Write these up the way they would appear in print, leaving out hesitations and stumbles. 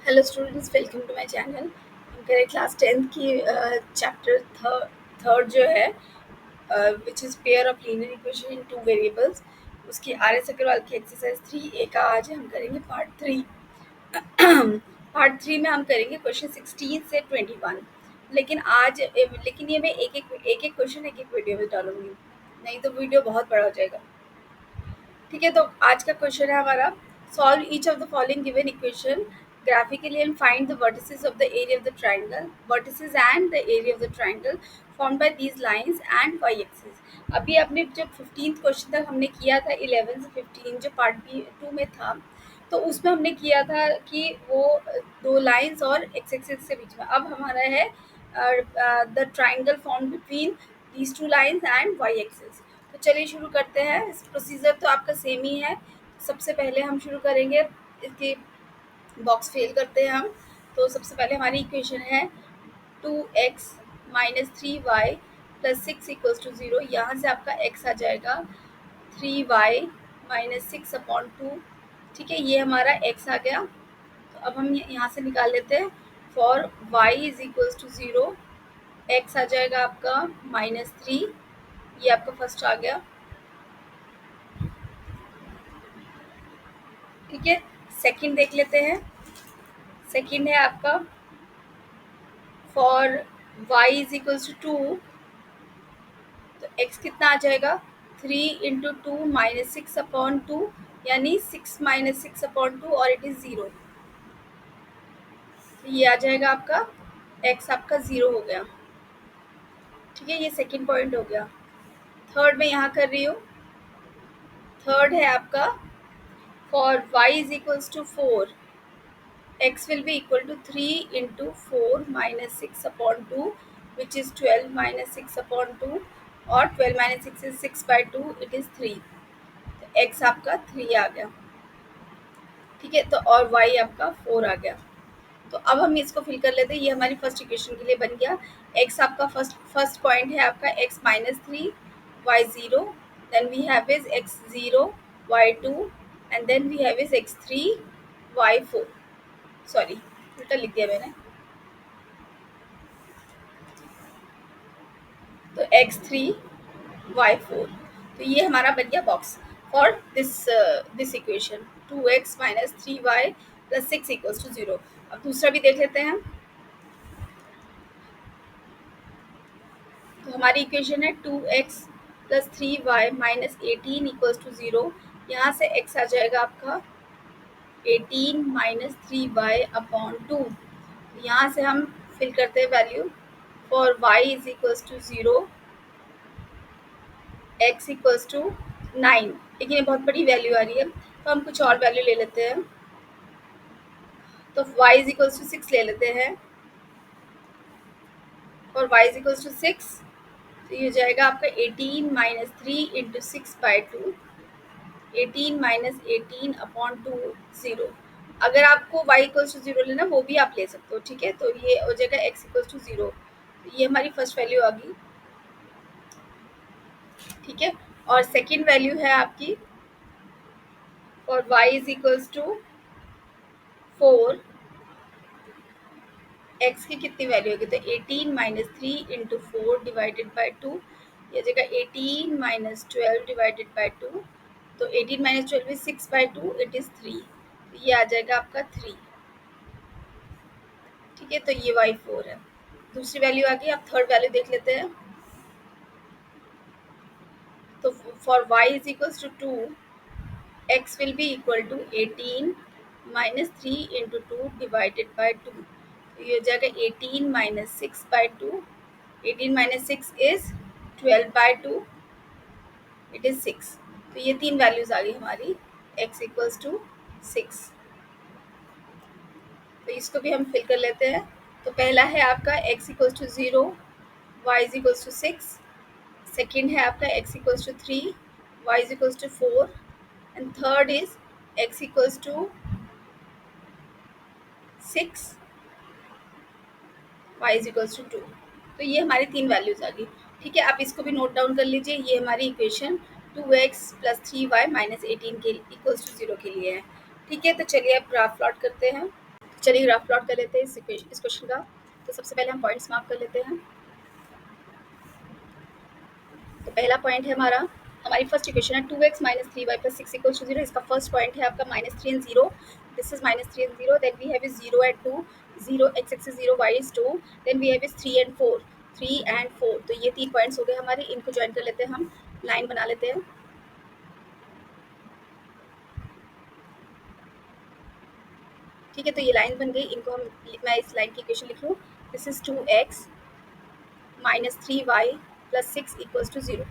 Hello students, welcome to my channel. हम करें class 10th की चैप्टर थर्ड जो है which is pair of linear equation in two variables. उसकी R S Aggarwal की एक्सरसाइज 3A का आज हम करेंगे पार्ट 3। पार्ट 3 में हम करेंगे क्वेश्चन 16 से 21। लेकिन ये मैं एक एक क्वेश्चन एक एक वीडियो में डालूंगी, नहीं तो वीडियो बहुत बड़ा हो जाएगा। ठीक है, तो आज का क्वेश्चन है हमारा solve each of the following given equation graphically and find the vertices of the area of the triangle, vertices and the area of the triangle formed by these lines and y axis। अभी आपने जब 15th question तक हमने किया था 11 से 15 जो part B 2 में था, तो उसमें हमने किया था कि वो दो लाइंस और एक्स एक्सिस के बीच में। अब हमारा है the triangle form between these two lines and Y axis. तो चलिए शुरू करते हैं। प्रोसीजर तो आपका सेम ही है। सबसे पहले हम शुरू करेंगे, इसके बॉक्स फेल करते हैं हम। तो सबसे पहले हमारी इक्वेशन है 2x minus 3y plus 6 equals to 0। यहाँ से आपका x आ जाएगा 3y माइनस 6/2। ठीक है, ये हमारा x आ गया। तो अब हम यहाँ से निकाल लेते हैं। For y is equals to 0, x आ जाएगा आपका -3। ये आपका फर्स्ट आ गया। ठीक है, सेकंड देख लेते हैं। सेकंड है आपका for y is equals to 2, तो x कितना आ जाएगा 3 इंटू 2 माइनस 6/2, यानी 6 माइनस 6/2 और इट इज 0। तो ये आ जाएगा आपका x आपका 0 हो गया। ठीक है, ये सेकंड पॉइंट हो गया। थर्ड में यहाँ कर रही हूँ। थर्ड है आपका for y is equals to 4, x will be equal to 3 into 4 minus 6/2, which is 12 minus 6/2, और 12 minus 6 is 6/2, it is 3। तो x आपका 3 आ गया। ठीक है, तो और y आपका 4 आ गया। तो अब हम इसको फिल कर लेते हैं। ये हमारी फर्स्ट इक्वेशन के लिए बन गया। x आपका फर्स्ट पॉइंट है आपका x -3 y 0, then we have is x 0 y 2 and then we have is x 3 y 4। Sorry, उल्टा लिख दिया मैंने। तो x3 y4, तो ये हमारा बन गया box for this equation 2x minus 3y plus 6 equals to 0। अब दूसरा भी देख लेते हैं। तो हमारी इक्वेशन है 2x plus 3y minus 18 equals to 0। यहाँ से x आ जाएगा आपका 18 माइनस 3y/2। यहाँ से हम फिल करते हैं value. For y is equals to 0, x equals to 9। लेकिन ये बहुत बड़ी वैल्यू आ रही है, तो हम कुछ और वैल्यू ले लेते हैं। तो y इज इक्वल्स टू 6 ले लेते हैं। और y इज इक्वल्स टू 6, तो ये हो जाएगा आपका 18 माइनस 3 इंटू 6/2, 18 माइनस 18/2 0। अगर आपको y इक्वल्स टू 0 लेना, वो भी आप ले सकते हो। ठीक है, तो ये हो जाएगा x इक्वल्स टू 0। तो ये हमारी फर्स्ट वैल्यू आ गई। ठीक है, और सेकेंड वैल्यू है आपकी for y is equals to 4। x की कितनी वैल्यू होगी, तो 18 माइनस 3 इंटू 4 डिवाइडेड बाई 2। ये जगह 18 माइनस 12 डिवाइडेड बाई 2। तो 18 माइनस 12 इज 6/2, इट इज़ 3। तो ये आ जाएगा आपका 3। ठीक है, तो ये y4 है। दूसरी वैल्यू आ गई। अब थर्ड वैल्यू देख लेते हैं। तो for y is equals to 2, x will be equal to 18 minus 3 into 2 divided by 2। तो ये हो जाएगा 18 minus 6/2। 18 minus 6 is 12/2, it is 6। तो ये तीन वैल्यूज आ गई हमारी x इक्वल्स टू 6। तो इसको भी हम फिल कर लेते हैं। तो पहला है आपका x equals to 0, y is equals to 6। Second है आपका x equals to 3, y is equals to 4, and third is x equals to 6, y is equals to 2। तो ये हमारी तीन वैल्यूज आ गई। ठीक है, आप इसको भी नोट डाउन कर लीजिए। ये हमारी equation 2x plus 3y minus 18 के इक्वल्स टू 0 के लिए है। ठीक है, तो चलिए अब ग्राफ प्लॉट करते हैं। चलिए ग्राफ प्लॉट कर लेते हैं इस क्वेश्चन का। तो सबसे पहले हम पॉइंट्स मार्क कर लेते हैं। तो पहला पॉइंट है हमारा, हमारी फर्स्ट इक्वेशन है 2x minus 3y plus 6 equals to 0। इसका फर्स्ट पॉइंट है आपका -3 and 0। This is -3 and 0। Then we have is 0 and 2, 0 x axis 0 y is 2। Then we have is 3 and 4, 3 and 4। तो ये 3 पॉइंट्स हो गए हमारे, इनको ज्वाइन कर लेते हैं हम, लाइन बना लेते हैं। ठीक है, तो ये लाइन बन गई, इनको हम, मैं इस लाइन की इक्वेशन लिख लूँ। This is 2x minus 3y plus 6 equals to 0।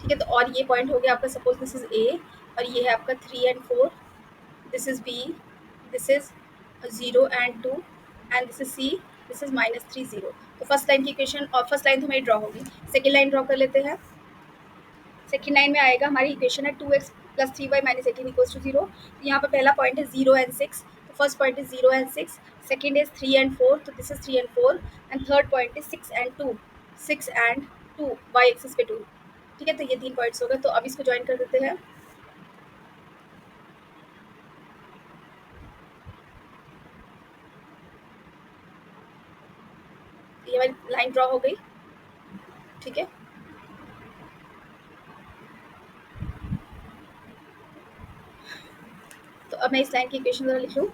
ठीक है, तो और ये पॉइंट हो गया आपका, सपोज दिस इज ए और ये है आपका 3 and 4। This is B, this is 0 and 2 and this is C, this is -3 0। तो फर्स्ट लाइन की इक्वेशन, और फर्स्ट लाइन तो हमारी ड्रॉ होगी। सेकेंड लाइन ड्रॉ कर लेते हैं। सेकेंड लाइन में आएगा, हमारी इक्वेशन है 2x plus 3y minus 18 equals to 0। तो यहाँ पर पहला पॉइंट है 0 and 6। तो first point is 0 and 6, second is 3 and 4, तो this is 3 and 4 and third point is 6 and 2, 6 and 2 Y axis पे 2। ठीक है, तो ये 3 पॉइंट्स हो गए। तो अब इसको ज्वाइन कर देते हैं। ये हमारी लाइन ड्रॉ हो गई। ठीक है, तो अब मैं इस लाइन की इक्वेशन ज़रा लिख लूँ।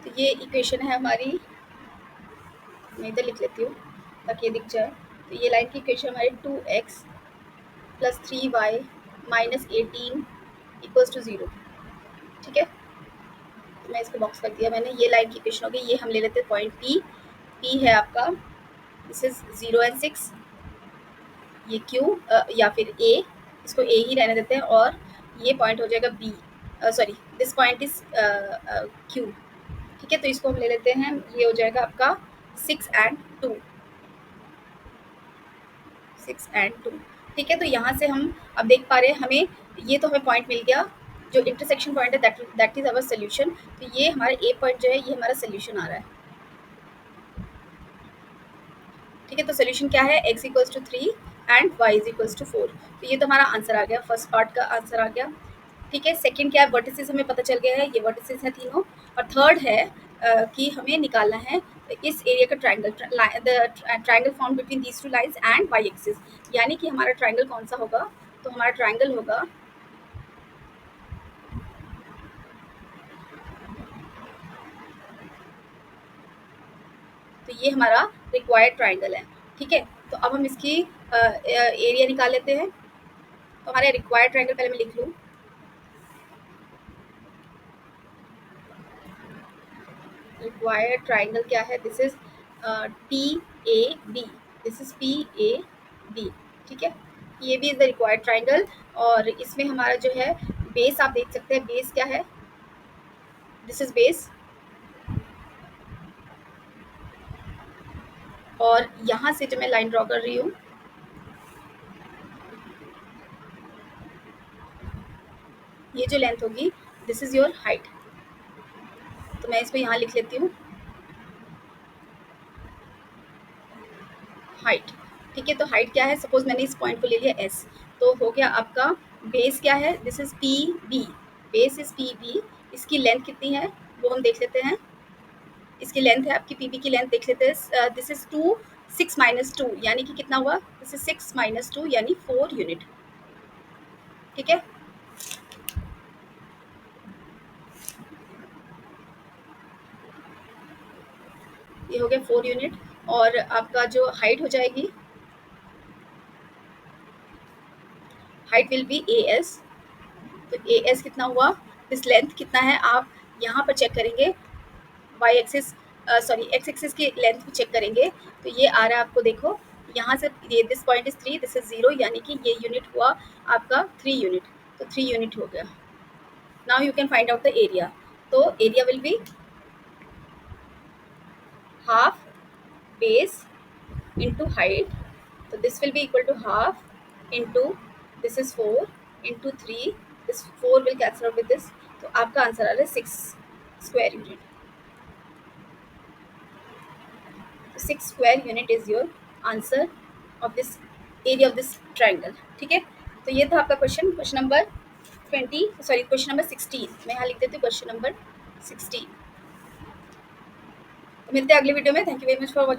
तो ये इक्वेशन है हमारी, मैं इधर लिख लेती हूँ ताकि ये दिख जाए। तो ये लाइन की इक्वेशन हमारी 2x plus 3y minus 18 equals to 0। ठीक है, तो मैं इसको बॉक्स कर दिया मैंने। ये लाइन की इक्वेशन होगी। ये हम ले लेते हैं पॉइंट पी। पी है आपका, दिस इज 0 and 6, ये क्यू या फिर ए, इसको ए ही रहने देते हैं, और ये पॉइंट हो जाएगा B, sorry this point is Q. ठीक है, तो इसको हम ले लेते हैं, ये हो जाएगा आपका 6 and 2, 6 and 2। ठीक है, तो यहाँ से हम अब देख पा रहे हैं, हमें ये तो हमें पॉइंट मिल गया जो इंटरसेक्शन पॉइंट है, दैट इज अवर सोल्यूशन। तो ये हमारा ए पॉइंट जो है, ये हमारा सोल्यूशन आ रहा है। ठीक है, तो सोल्यूशन क्या है, x equals to 3 and y is equals to 4। तो ये तो हमारा आंसर आ गया, फर्स्ट पार्ट का आंसर आ गया। ठीक है, सेकंड क्या है, वर्टिसेस हमें पता चल गया है, ये वर्टिसेस है तीनों। और थर्ड है कि हमें निकालना है इस एरिया का triangle, the triangle form between these two lines and y axis. यानी कि हमारा ट्राइंगल कौन सा होगा, तो हमारा ट्राइंगल होगा, तो ये हमारा रिक्वायर्ड ट्राइंगल है। ठीक है, तो अब हम इसकी एरिया निकाल लेते हैं। तो हमारे रिक्वायर्ड ट्राइंगल पहले मैं लिख लूँ। रिक्वायर्ड ट्राइंगल क्या है, this is T A B, this is P A B. ठीक है, ये भी इज द रिक्वायर्ड ट्राइंगल। और इसमें हमारा जो है बेस, आप देख सकते हैं बेस क्या है, दिस इज बेस। और यहाँ से जो मैं लाइन ड्रॉ कर रही हूँ, ये जो लेंथ होगी, दिस इज योर हाइट। तो मैं इसको यहाँ लिख लेती हूँ, हाइट। ठीक है, तो हाइट क्या है, सपोज मैंने इस पॉइंट को ले लिया एस, तो हो गया आपका बेस क्या है, this is P B, base is P B. इसकी लेंथ कितनी है वो हम देख लेते हैं। इसकी लेंथ है आपकी, पीबी की लेंथ देख लेते हैं। दिस इज 2, 6 माइनस 2 यानी कि कितना हुआ, दिस इज 6 माइनस 2 यानी 4 यूनिट। ठीक है, ये हो गया 4 यूनिट। और आपका जो हाइट हो जाएगी, height will be A S. तो ए एस कितना हुआ, दिस लेंथ कितना है, आप यहाँ पर चेक करेंगे, Y axis, sorry X axis की लेंथ भी चेक करेंगे। तो ये आ रहा है आपको, देखो यहाँ से ये this point is 3, this is 0, यानी कि ये यूनिट हुआ आपका 3 यूनिट। तो 3 यूनिट हो गया। Now you can find out the area. तो area will be half base into height, so this will be equal to half into, this is 4 into 3, this 4 will cancel out with this। तो आपका answer आ रहा है 6 square unit. तो 6 square unit is your answer of this area of this triangle. ठीक है, तो ये था आपका क्वेश्चन नंबर क्वेश्चन नंबर 16। मैं यहाँ लिख देती हूँ क्वेश्चन नंबर 16। मिलते हैं अगले वीडियो में। Thank you very much for watching.